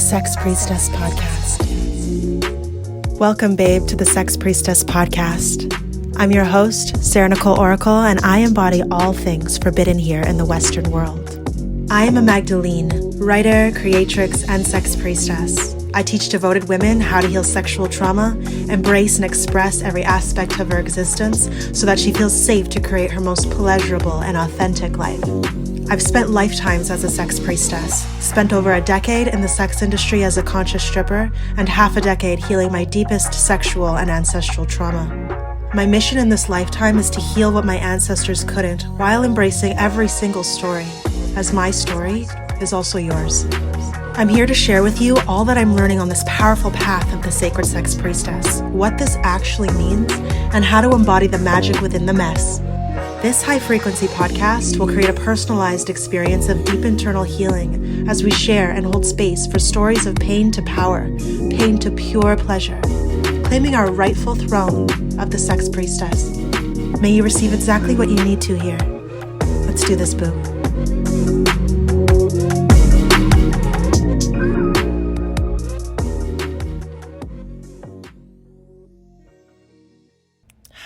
Sex Priestess Podcast. Welcome, babe, to the Sex Priestess Podcast. I'm your host, 𝐓𝐿 𝐘𝐿𝐴, and I embody all things forbidden here in the Western world. I am a Magdalene, writer, creatrix, and sex priestess. I teach devoted women how to heal sexual trauma, embrace and express every aspect of her existence so that she feels safe to create her most pleasurable and authentic life. I've spent lifetimes as a sex priestess, spent over a decade in the sex industry as a conscious stripper, and half a decade healing my deepest sexual and ancestral trauma. My mission in this lifetime is to heal what my ancestors couldn't while embracing every single story, as my story is also yours. I'm here to share with you all that I'm learning on this powerful path of the sacred sex priestess, what this actually means, and how to embody the magic within the mess. This high-frequency podcast will create a personalized experience of deep internal healing as we share and hold space for stories of pain to power, pain to pure pleasure, claiming our rightful throne of the sex priestess. May you receive exactly what you need to here. Let's do this, boo.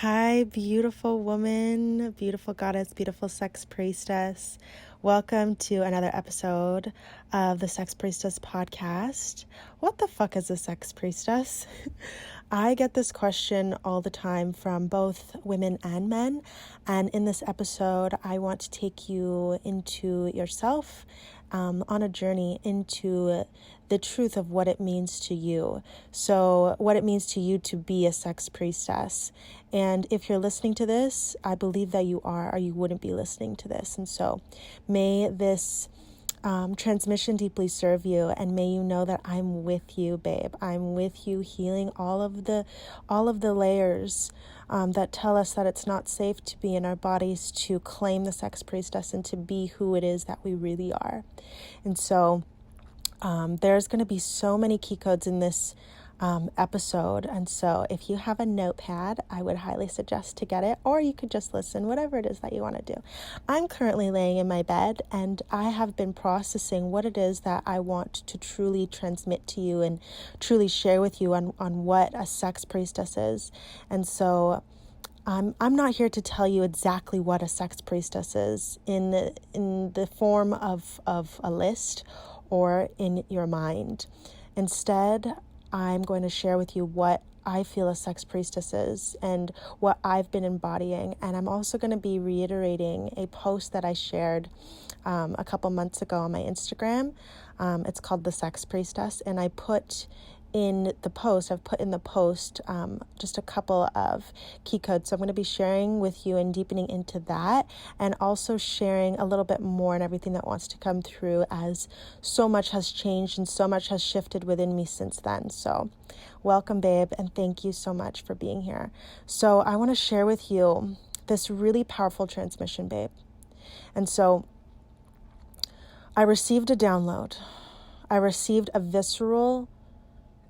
Hi, beautiful woman, beautiful goddess, beautiful sex priestess. Welcome to another episode of the Sex Priestess Podcast. What the fuck is a sex priestess? I get this question all the time from both women and men. And in this episode, I want to take you into yourself on a journey into the truth of what it means to you. So what it means to you to be a sex priestess. And if you're listening to this, I believe that you are, or you wouldn't be listening to this. And so may this transmission deeply serve you, and may you know that I'm with you, babe. I'm with you, healing all of the layers that tell us that it's not safe to be in our bodies, to claim the sex priestess and to be who it is that we really are. And so there's going to be so many key codes in this episode. And so if you have a notepad, I would highly suggest to get it, or you could just listen, whatever it is that you want to do. I'm currently laying in my bed, and I have been processing what it is that I want to truly transmit to you and truly share with you on what a sex priestess is. And so I'm not here to tell you exactly what a sex priestess is in the form of a list or in your mind. Instead, I'm going to share with you what I feel a sex priestess is and what I've been embodying. And I'm also going to be reiterating a post that I shared a couple months ago on my Instagram. It's called The Sex Priestess. And I've put in the post just a couple of key codes. So I'm going to be sharing with you and deepening into that, and also sharing a little bit more and everything that wants to come through, as so much has changed and so much has shifted within me since then. So welcome, babe, and thank you so much for being here. So I want to share with you this really powerful transmission, babe. And so I received a download. I received a visceral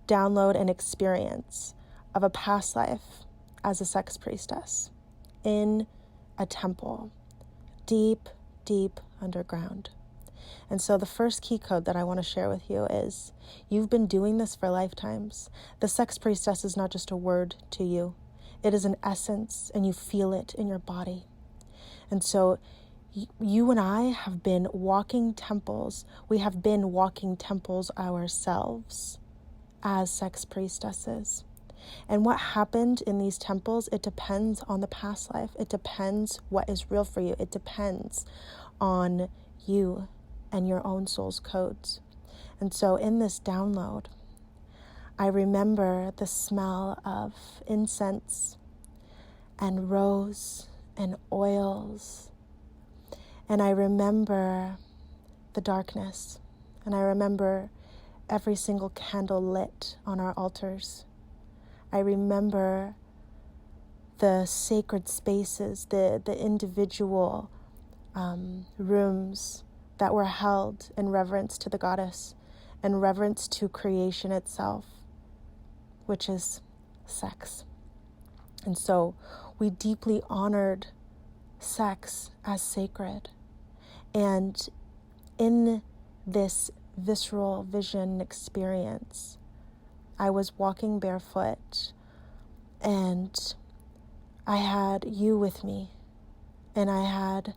download and experience of a past life as a sex priestess in a temple, deep, deep underground. And so the first key code that I want to share with you is, you've been doing this for lifetimes. The sex priestess is not just a word to you. It is an essence, and you feel it in your body. And so you and I have been walking temples. We have been walking temples ourselves as sex priestesses. And what happened in these temples, it depends on the past life. It depends what is real for you. It depends on you and your own soul's codes. And so in this download, I remember the smell of incense and rose and oils. And I remember the darkness. And I remember every single candle lit on our altars. I remember the sacred spaces, the individual rooms that were held in reverence to the goddess and reverence to creation itself, which is sex. And so we deeply honored sex as sacred. And in this visceral vision experience. I was walking barefoot, and I had you with me, and I had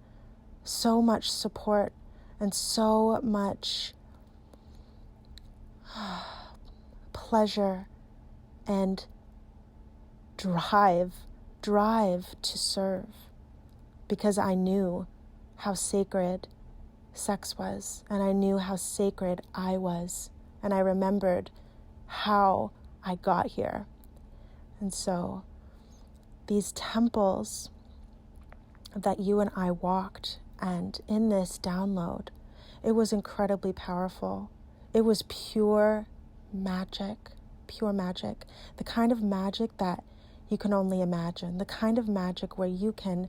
so much support and so much pleasure and drive to serve, because I knew how sacred sex was, and I knew how sacred I was, and I remembered how I got here. And so these temples that you and I walked, and in this download, it was incredibly powerful. It was pure magic, the kind of magic that you can only imagine, the kind of magic where you can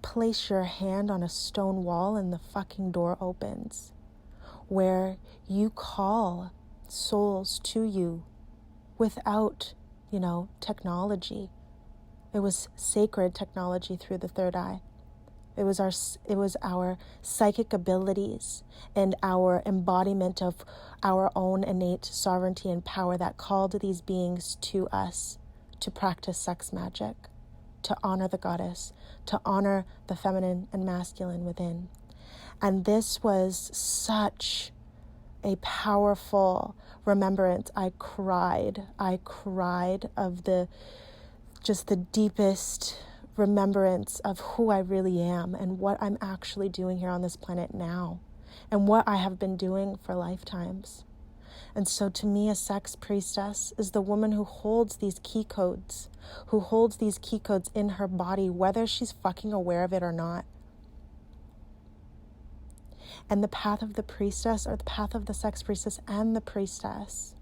place your hand on a stone wall and the fucking door opens, where you call souls to you without, technology. It was sacred technology through the third eye. It was our psychic abilities and our embodiment of our own innate sovereignty and power that called these beings to us to practice sex magic, to honor the goddess, to honor the feminine and masculine within. And this was such a powerful remembrance. I cried of the deepest remembrance of who I really am and what I'm actually doing here on this planet now, and what I have been doing for lifetimes. And so to me, a sex priestess is the woman who holds these key codes, in her body, whether she's fucking aware of it or not. And the path of the priestess, or the path of the sex priestess and the priestess,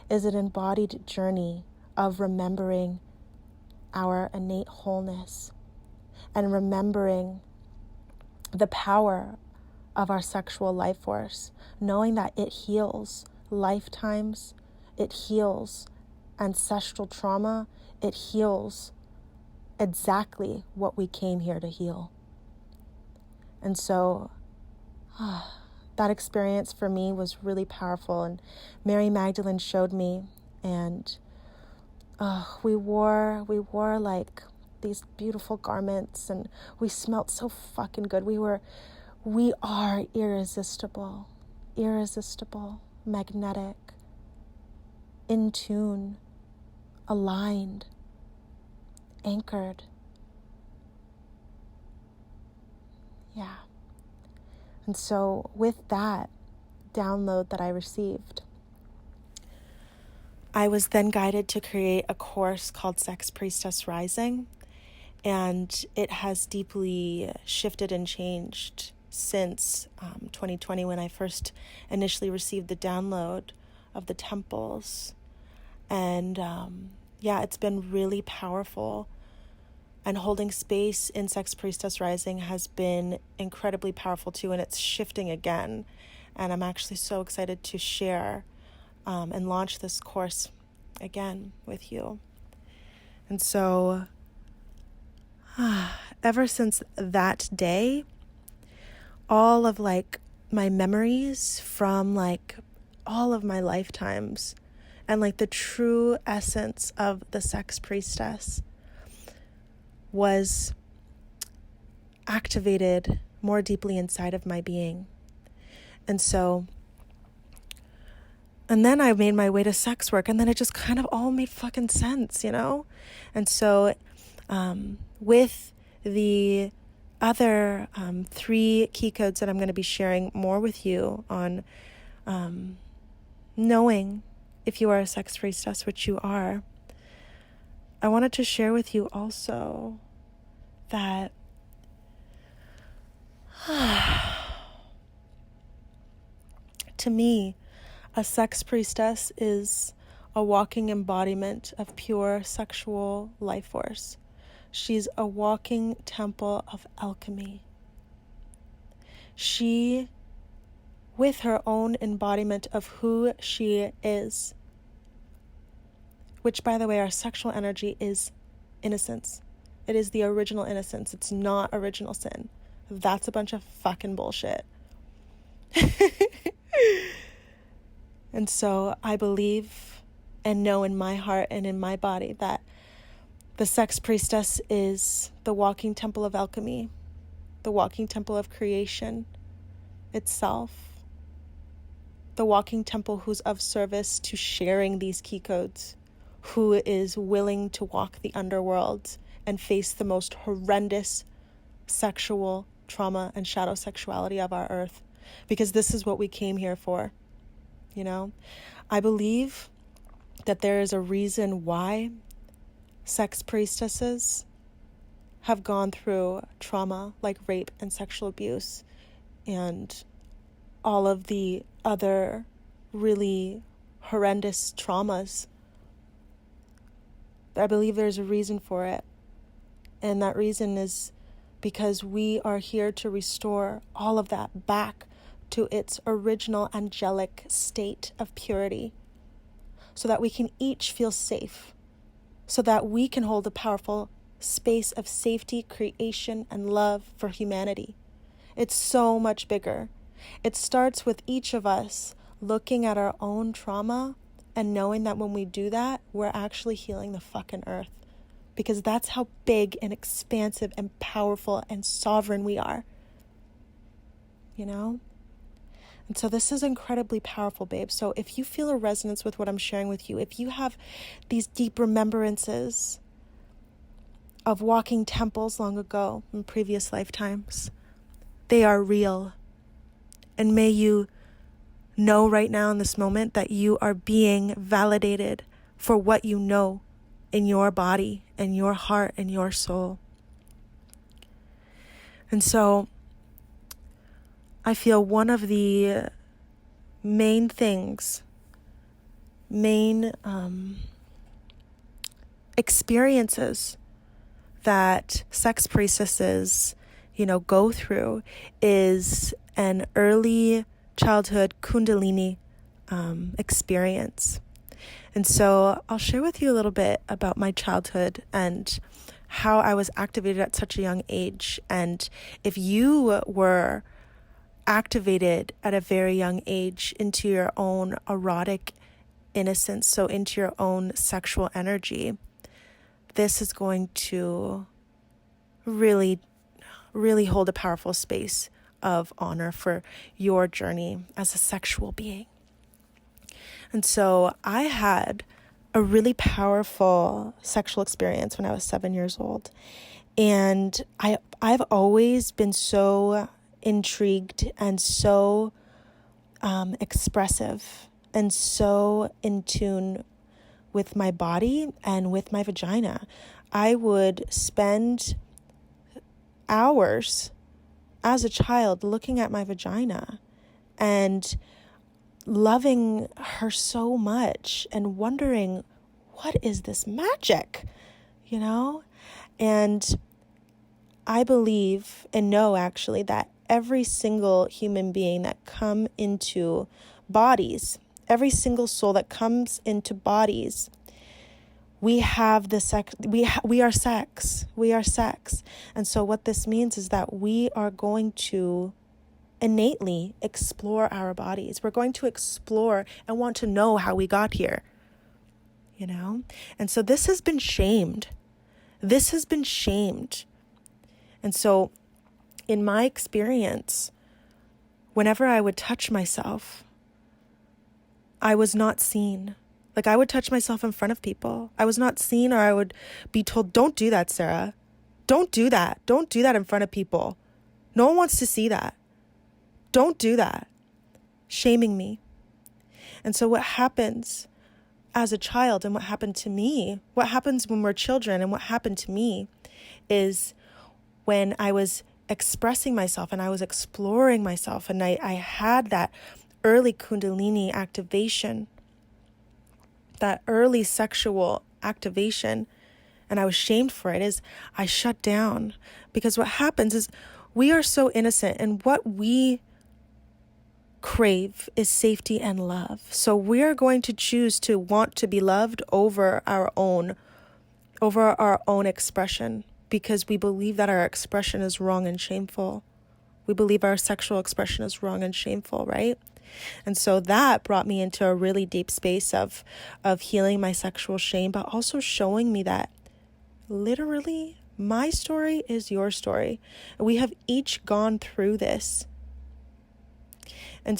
is an embodied journey of remembering our innate wholeness and remembering the power of our sexual life force, knowing that it heals lifetimes, it heals ancestral trauma, it heals exactly what we came here to heal. And so that experience for me was really powerful, and Mary Magdalene showed me, and we wore like these beautiful garments, and we smelled so fucking good. We are irresistible, magnetic, in tune, aligned, anchored. Yeah. And so with that download that I received, I was then guided to create a course called Sex Priestess Rising, and it has deeply shifted and changed since 2020, when I first initially received the download of the temples. And it's been really powerful, and holding space in Sex Priestess Rising has been incredibly powerful too, and it's shifting again. And I'm actually so excited to share and launch this course again with you. And so ever since that day, all of my memories from all of my lifetimes, and the true essence of the sex priestess was activated more deeply inside of my being. And then I made my way to sex work, and then it just kind of all made fucking sense, And so with the other 3 key codes that I'm going to be sharing more with you on knowing if you are a sex priestess, which you are, I wanted to share with you also that to me, a sex priestess is a walking embodiment of pure sexual life force. She's a walking temple of alchemy. She, with her own embodiment of who she is, which, by the way, our sexual energy is innocence. It is the original innocence. It's not original sin. That's a bunch of fucking bullshit. And so I believe and know in my heart and in my body that the sex priestess is the walking temple of alchemy, the walking temple of creation itself, the walking temple who's of service to sharing these key codes, who is willing to walk the underworld and face the most horrendous sexual trauma and shadow sexuality of our earth, because this is what we came here for. You know, I believe that there is a reason why sex priestesses have gone through trauma like rape and sexual abuse and all of the other really horrendous traumas. I believe there's a reason for it. And that reason is because we are here to restore all of that back to its original angelic state of purity, so that we can each feel safe, so that we can hold a powerful space of safety, creation, and love for humanity. It's so much bigger. It starts with each of us looking at our own trauma and knowing that when we do that, we're actually healing the fucking earth. Because that's how big and expansive and powerful and sovereign we are. You know? And so this is incredibly powerful, babe. So if you feel a resonance with what I'm sharing with you, if you have these deep remembrances of walking temples long ago in previous lifetimes, they are real. And may you know right now in this moment that you are being validated for what you know in your body and your heart and your soul. And so I feel one of the main things, experiences that sex priestesses, go through is an early childhood Kundalini experience. And so I'll share with you a little bit about my childhood and how I was activated at such a young age. And if you were activated at a very young age into your own erotic innocence, so into your own sexual energy, this is going to really, really hold a powerful space of honor for your journey as a sexual being. And so I had a really powerful sexual experience when I was 7 years old. And I've always been so intrigued and so expressive and so in tune with my body and with my vagina. I would spend hours as a child looking at my vagina and loving her so much and wondering, what is this magic, And I believe and know actually that every single human being that come into bodies, every single soul that comes into bodies, we have the sex, we are sex. We are sex. And so what this means is that we are going to innately explore our bodies. We're going to explore and want to know how we got here, And so this has been shamed. This has been shamed. And so in my experience, whenever I would touch myself, I was not seen. Like I would touch myself in front of people. I was not seen, or I would be told, don't do that, Sarah. Don't do that. Don't do that in front of people. No one wants to see that. Don't do that. Shaming me. And so what happens as a child and what happened to me, what happens when we're children and what happened to me is when I was expressing myself and I was exploring myself and I had that early Kundalini activation, that early sexual activation, and I was shamed for it, is I shut down. Because what happens is we are so innocent, and what we crave is safety and love. So we're going to choose to want to be loved over our own expression, because we believe that our expression is wrong and shameful. We believe our sexual expression is wrong and shameful, right? And so that brought me into a really deep space of healing my sexual shame, but also showing me that literally my story is your story. We have each gone through this. And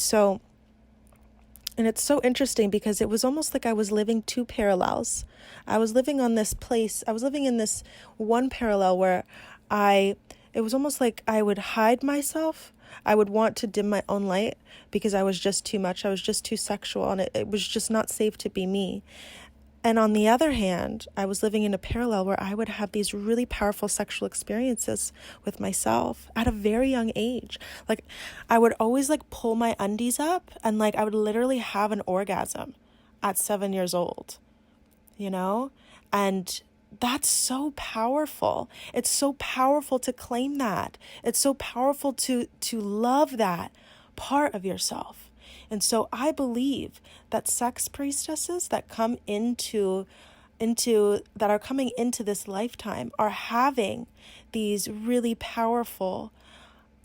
it's so interesting because it was almost like I was living two parallels. I was living in this one parallel where it was almost like I would hide myself. I would want to dim my own light because I was just too much. I was just too sexual, and it was just not safe to be me. And on the other hand, I was living in a parallel where I would have these really powerful sexual experiences with myself at a very young age. Like, I would always pull my undies up, and I would literally have an orgasm at 7 years old, And that's so powerful. It's so powerful to claim that. It's so powerful to love that part of yourself. And so I believe that sex priestesses that come that are coming into this lifetime are having these really powerful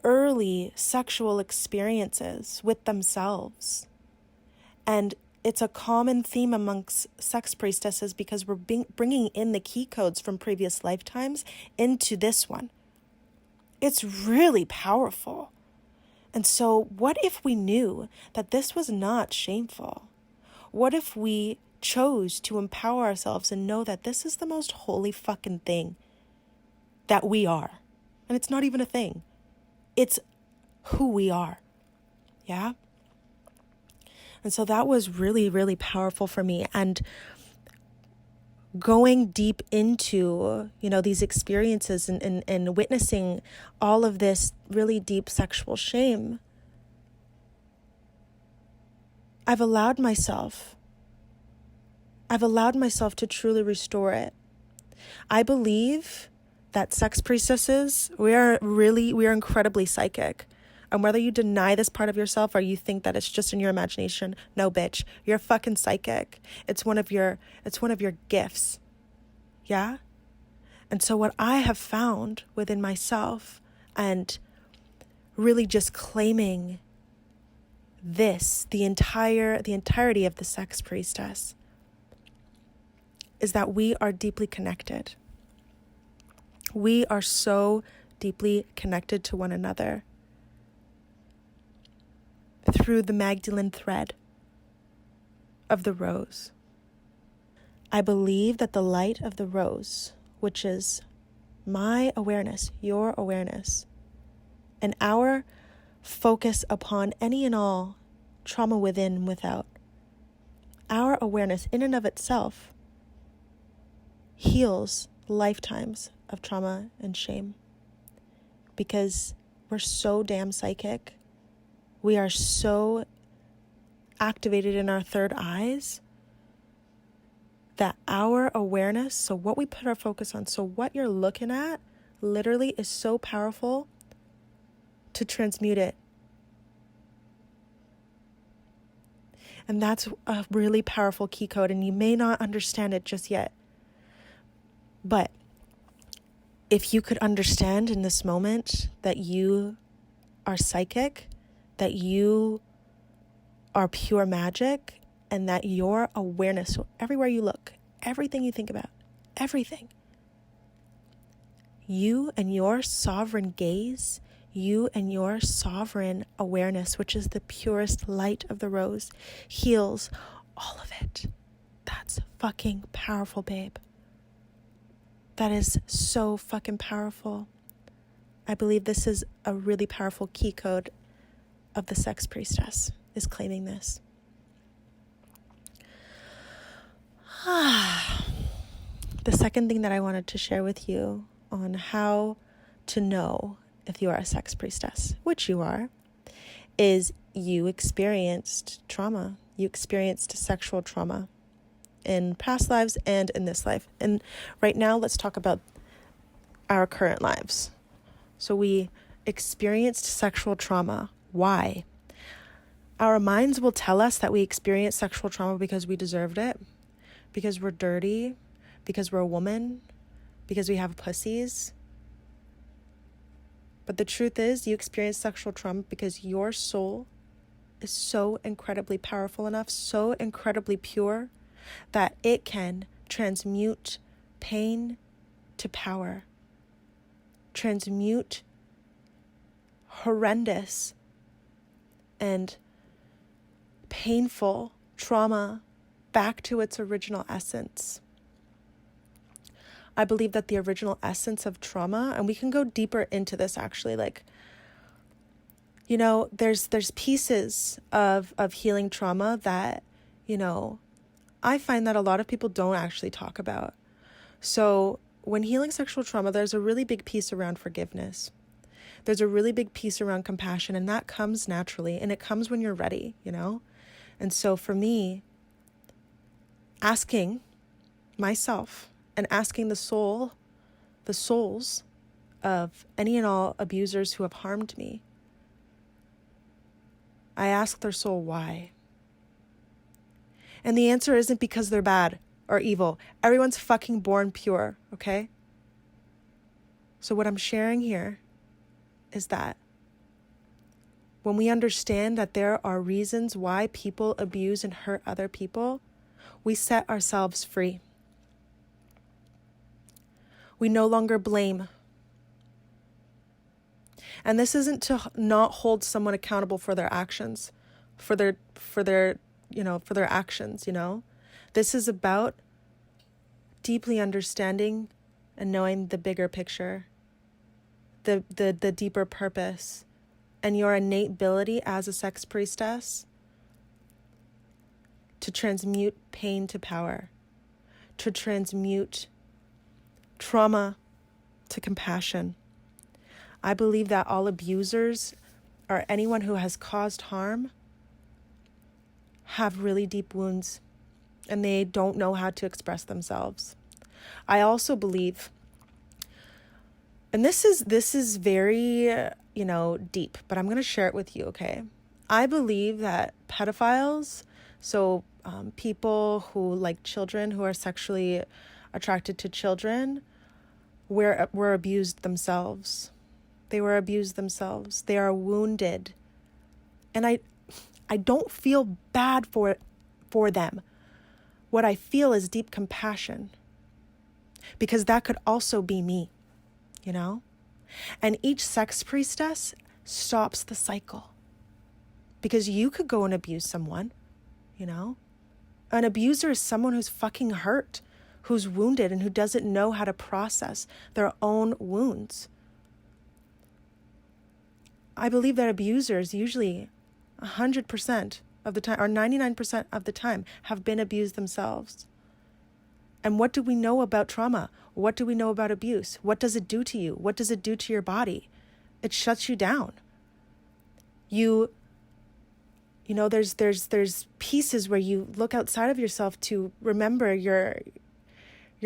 early sexual experiences with themselves. And it's a common theme amongst sex priestesses because we're bringing in the key codes from previous lifetimes into this one. It's really powerful. And so what if we knew that this was not shameful? What if we chose to empower ourselves and know that this is the most holy fucking thing that we are? And it's not even a thing. It's who we are. Yeah? And so that was really, really powerful for me. And going deep into, these experiences and witnessing all of this really deep sexual shame, I've allowed myself to truly restore it. I believe that sex priestesses, we are incredibly psychic. And whether you deny this part of yourself or you think that it's just in your imagination, no, bitch, you're fucking psychic. It's one of your gifts. Yeah? And so what I have found within myself and really just claiming the entirety of the sex priestess, is that we are deeply connected. We are so deeply connected to one another through the Magdalene thread of the rose. I believe that the light of the rose, which is my awareness, your awareness, and our focus upon any and all trauma within and without, our awareness in and of itself heals lifetimes of trauma and shame. Because we're so damn psychic. We are so activated in our third eyes that our awareness, so what we put our focus on, so what you're looking at literally is so powerful to transmute it. And that's a really powerful key code, and you may not understand it just yet. But if you could understand in this moment that you are psychic, that you are pure magic, and that your awareness, so everywhere you look, everything you think about, everything, you and your sovereign gaze, you and your sovereign awareness, which is the purest light of the rose, heals all of it. That's fucking powerful, babe. That is so fucking powerful. I believe this is a really powerful key code of the sex priestess, is claiming this. The second thing that I wanted to share with you on how to know if you are a sex priestess, which you are, is you experienced trauma. You experienced sexual trauma in past lives and in this life. And right now, let's talk about our current lives. So we experienced sexual trauma. Why? Our minds will tell us that we experienced sexual trauma because we deserved it, because we're dirty, because we're a woman, because we have pussies. But the truth is, you experienced sexual trauma because your soul is so incredibly powerful enough, so incredibly pure, that it can transmute pain to power, transmute horrendous and painful trauma back to its original essence. I believe that the original essence of trauma, and we can go deeper into this actually, like, you know, there's pieces of healing trauma that, you know, I find that a lot of people don't actually talk about. So when healing sexual trauma, there's a really big piece around forgiveness. There's a really big piece around compassion, and that comes naturally, and it comes when you're ready, you know? And so for me, asking myself and asking the souls of any and all abusers who have harmed me, I ask their soul why. And the answer isn't because they're bad or evil. Everyone's fucking born pure, okay? So what I'm sharing here is that when we understand that there are reasons why people abuse and hurt other people, we set ourselves free. We no longer blame. And this isn't to not hold someone accountable for their actions, for their actions, you know. This is about deeply understanding and knowing the bigger picture, the deeper purpose, and your innate ability as a sex priestess to transmute pain to power, to transmute trauma to compassion. I believe that all abusers or anyone who has caused harm have really deep wounds and they don't know how to express themselves. I also believe, and this is very, deep, but I'm going to share it with you, okay? I believe that pedophiles, so people who like children, who are sexually attracted to children, were abused themselves. They were abused themselves. They are wounded. And I don't feel bad for them. What I feel is deep compassion, because that could also be me, you know? And each sex priestess stops the cycle, because you could go and abuse someone, you know? An abuser is someone who's fucking hurt, who's wounded, and who doesn't know how to process their own wounds. I believe that abusers usually 100% of the time, or 99% of the time, have been abused themselves. And what do we know about trauma? What do we know about abuse? What does it do to you? What does it do to your body? It shuts you down. There's pieces where you look outside of yourself to remember your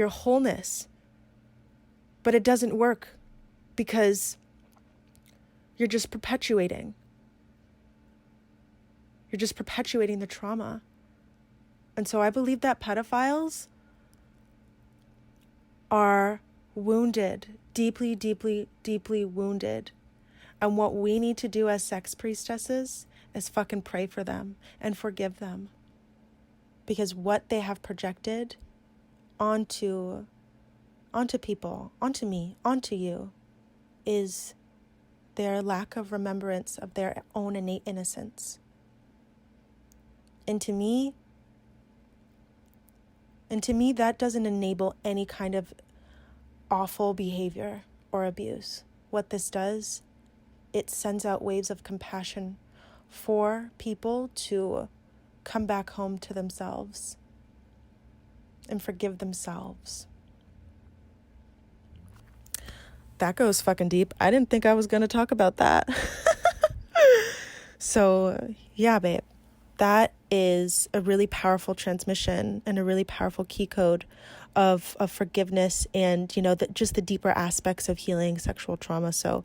wholeness. But it doesn't work because you're just perpetuating. You're just perpetuating the trauma. And so I believe that pedophiles are wounded, deeply, deeply, deeply wounded. And what we need to do as sex priestesses is fucking pray for them and forgive them. Because what they have projected onto people, onto me, onto you, is their lack of remembrance of their own innate innocence. And to me, that doesn't enable any kind of awful behavior or abuse. What this does, it sends out waves of compassion for people to come back home to themselves and forgive themselves. That goes fucking deep. I didn't think I was going to talk about that. So, yeah, babe. That is a really powerful transmission and a really powerful key code of forgiveness and, just the deeper aspects of healing sexual trauma. So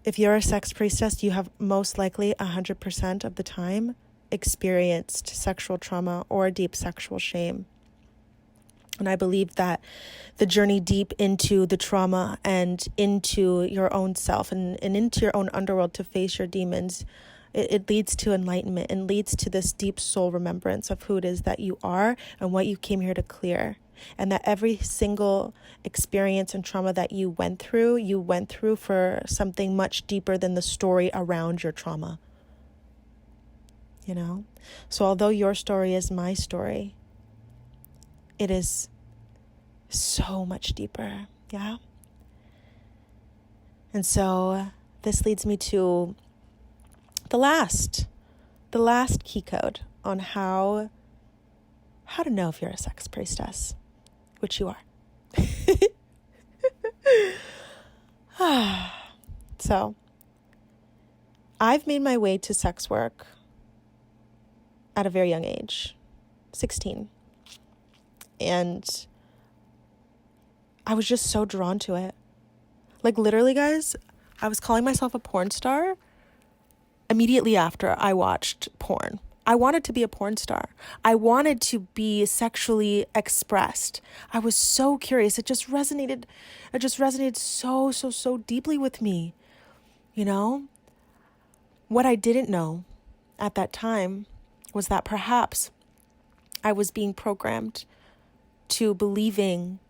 if you're a sex priestess, you have most likely 100% of the time experienced sexual trauma or deep sexual shame. And I believe that the journey deep into the trauma and into your own self and into your own underworld to face your demons It leads to enlightenment and leads to this deep soul remembrance of who it is that you are and what you came here to clear. And that every single experience and trauma that you went through for something much deeper than the story around your trauma. You know? So although your story is my story, it is so much deeper. Yeah? And so this leads me to the last key code on how to know if you're a sex priestess, which you are. So I've made my way to sex work at a very young age, 16. And I was just so drawn to it. Like literally, guys, I was calling myself a porn star immediately after I watched porn. I wanted to be a porn star. I wanted to be sexually expressed. I was so curious. It just resonated so deeply with me. You know? What I didn't know at that time was that perhaps I was being programmed to believing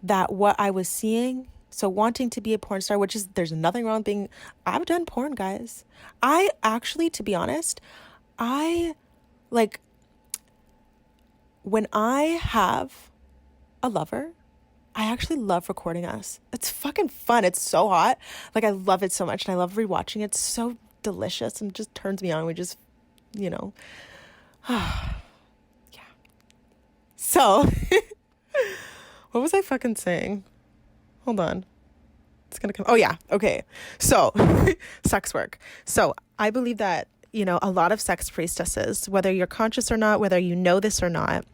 that what I was seeing, so wanting to be a porn star, which is, there's nothing wrong with being, I've done porn, guys. I actually, to be honest, when I have a lover, I actually love recording us. It's fucking fun. It's so hot. Like, I love it so much, and I love rewatching it. It's so delicious and just turns me on. We just, you know, yeah. So, what was I fucking saying? Hold on. It's going to come. Oh, yeah. Okay. So, sex work. So, I believe that, you know, a lot of sex priestesses, whether you're conscious or not, whether you know this or not,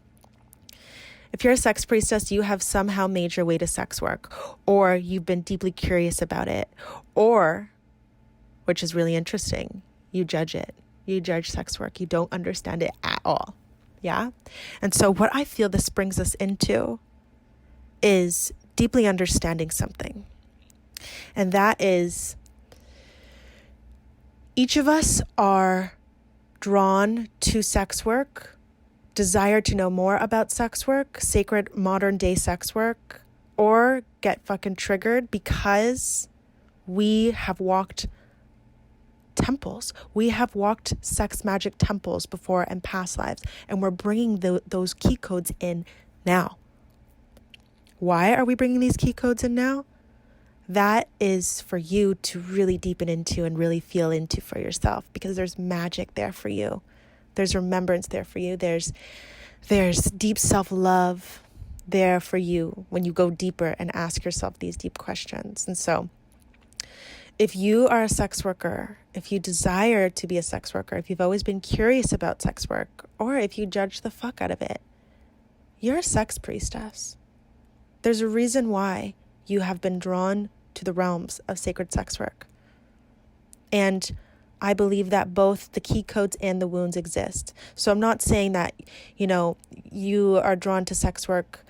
if you're a sex priestess, you have somehow made your way to sex work, or you've been deeply curious about it, or, which is really interesting, you judge it. You judge sex work. You don't understand it at all. Yeah? And so what I feel this brings us into is deeply understanding something. And that is, each of us are drawn to sex work, desire to know more about sex work, sacred modern day sex work, or get fucking triggered because we have walked temples. We have walked sex magic temples before in past lives, and we're bringing those key codes in now. Why are we bringing these key codes in now? That is for you to really deepen into and really feel into for yourself, because there's magic there for you. There's remembrance there for you. There's deep self-love there for you when you go deeper and ask yourself these deep questions. And so if you are a sex worker, if you desire to be a sex worker, if you've always been curious about sex work, or if you judge the fuck out of it, you're a sex priestess. There's a reason why you have been drawn to the realms of sacred sex work. And I believe that both the key codes and the wounds exist. So I'm not saying that, you know, you are drawn to sex work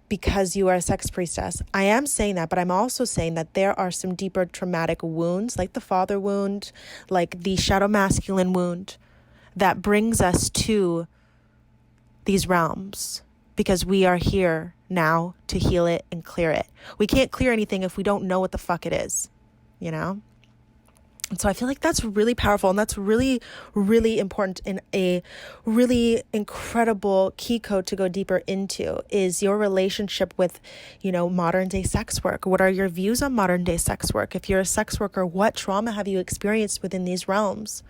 because you are a sex priestess. I am saying that, but I'm also saying that there are some deeper traumatic wounds, like the father wound, like the shadow masculine wound, that brings us to these realms, because we are here now to heal it and clear it. We can't clear anything if we don't know what the fuck it is, you know? And so I feel like that's really powerful, and that's really, really important, and a really incredible key code to go deeper into is your relationship with, you know, modern day sex work. What are your views on modern day sex work? If you're a sex worker, what trauma have you experienced within these realms?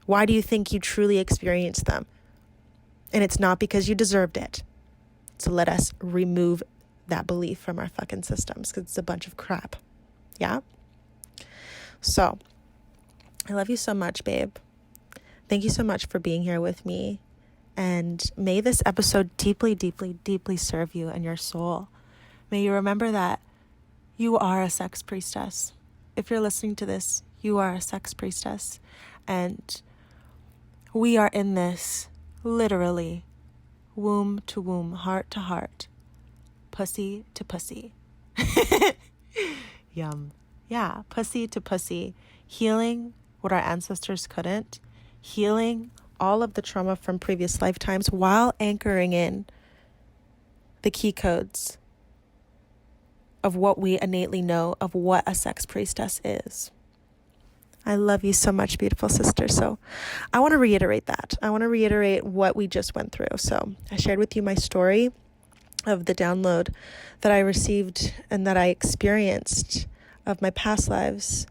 Why do you think you truly experienced them? And it's not because you deserved it. So let us remove that belief from our fucking systems, because it's a bunch of crap. Yeah? So, I love you so much, babe. Thank you so much for being here with me. And may this episode deeply, deeply, deeply serve you and your soul. May you remember that you are a sex priestess. If you're listening to this, you are a sex priestess. And we are in this literally womb to womb, heart to heart, pussy to pussy. Yum. Yeah, pussy to pussy, healing what our ancestors couldn't, healing all of the trauma from previous lifetimes while anchoring in the key codes of what we innately know of what a sex priestess is. I love you so much, beautiful sister. So I want to reiterate that. I want to reiterate what we just went through. So I shared with you my story of the download that I received and that I experienced of my past lives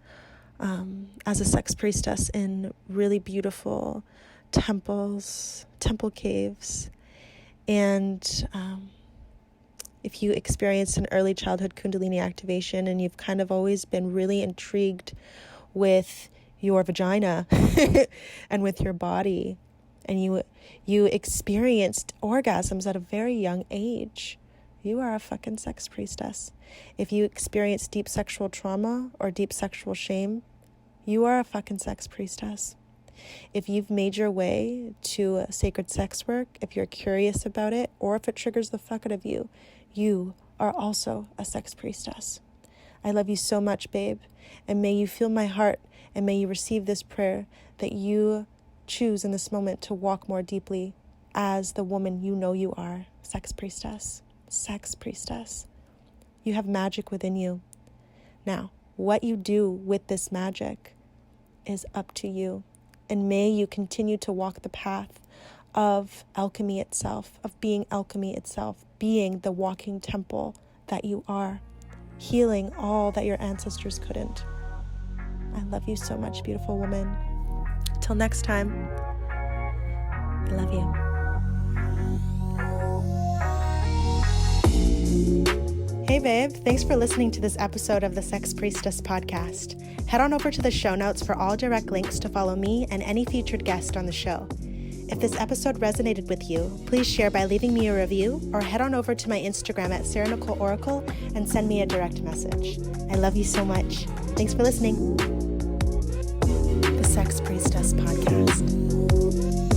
as a sex priestess in really beautiful temples, temple caves. And if you experienced an early childhood Kundalini activation and you've kind of always been really intrigued with your vagina and with your body, and you experienced orgasms at a very young age, you are a fucking sex priestess. If you experience deep sexual trauma or deep sexual shame, you are a fucking sex priestess. If you've made your way to sacred sex work, if you're curious about it, or if it triggers the fuck out of you, you are also a sex priestess. I love you so much, babe. And may you feel my heart, and may you receive this prayer that you choose in this moment to walk more deeply as the woman you know you are, sex priestess. Sex priestess. You have magic within you. Now, what you do with this magic is up to you. And may you continue to walk the path of alchemy itself, of being alchemy itself, being the walking temple that you are, healing all that your ancestors couldn't. I love you so much, beautiful woman. Till next time, I love you. Hey babe, thanks for listening to this episode of the Sex Priestess podcast. Head on over to the show notes for all direct links to follow me and any featured guest on the show. If this episode resonated with you, please share by leaving me a review or head on over to my Instagram at 𝑐𝐓𝐿 and send me a direct message. I love you so much. Thanks for listening. The Sex Priestess podcast.